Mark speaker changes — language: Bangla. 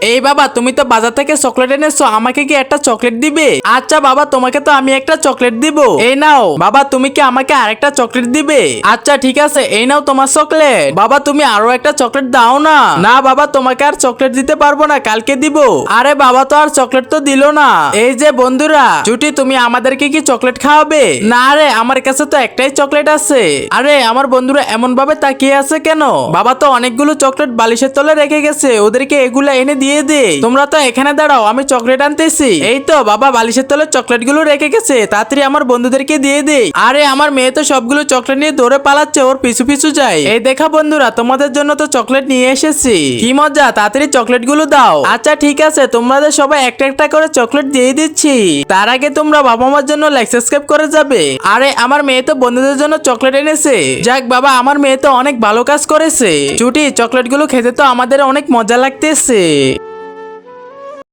Speaker 1: এই বাবা, তুমি তো বাজার থেকে চকলেট এনেছো, আমাকে কি একটা চকলেট দিবে? আচ্ছা বাবা, তোমাকে তো আমি একটা চকলেট দিব। এই নাও বাবা, তুমি কি আমাকে আরেকটা চকলেট দিবে? আচ্ছা ঠিক আছে, এই নাও তোমার চকলেট। বাবা তুমি আরো একটা চকলেট দাও না। না বাবা, তোমাকে আর চকলেট দিতে পারবো না, কালকে দিব। আরে বাবা, তো আর চকলেট তো দিলো না। এই যে বন্ধুরা, ছুটি তুমি আমাদেরকে কি চকলেট খাওয়াবে? না রে, আমার কাছে তো একটাই চকলেট আছে। আরে আমার বন্ধুরা এমন ভাবে তাকিয়ে আছে কেন? বাবা তো অনেকগুলো চকলেট বালিশের তলে রেখে গেছে, ওদেরকে এগুলা এনে দিয়ে দে। তোমরা তো এখানে দাঁড়াও, আমি চকলেট আনতেছি। এই তো বাবা, বালিশের তলে চকলেট গুলো রেখে গেছে, তাড়াতাড়ি আমার বন্ধুদেরকে দিয়ে দে। আরে আমার মেয়ে তো সবগুলো চকলেট নিয়ে দৌড়ে পালাচ্ছে, ওর পিছু পিছু যায়। এই দেখা বন্ধুরা, তোমাদের জন্য তো চকলেট নিয়ে এসেছি। কি মজা, তাড়াতাড়ি চকলেট গুলো দাও। আচ্ছা ঠিক আছে, তোমাদের সবাই একটা একটা করে চকলেট দিয়ে দিচ্ছি। তার আগে তোমরা বাবা মার জন্য লাইক সাবস্ক্রাইব করে যাবে। আরে আমার মেয়ে তো বন্ধুদের জন্য চকলেট এনেছে। যাক বাবা, আমার মেয়ে তো অনেক ভালো কাজ করেছে। ছুটি, চকলেট গুলো খেতে তো আমাদের অনেক মজা লাগতেছে।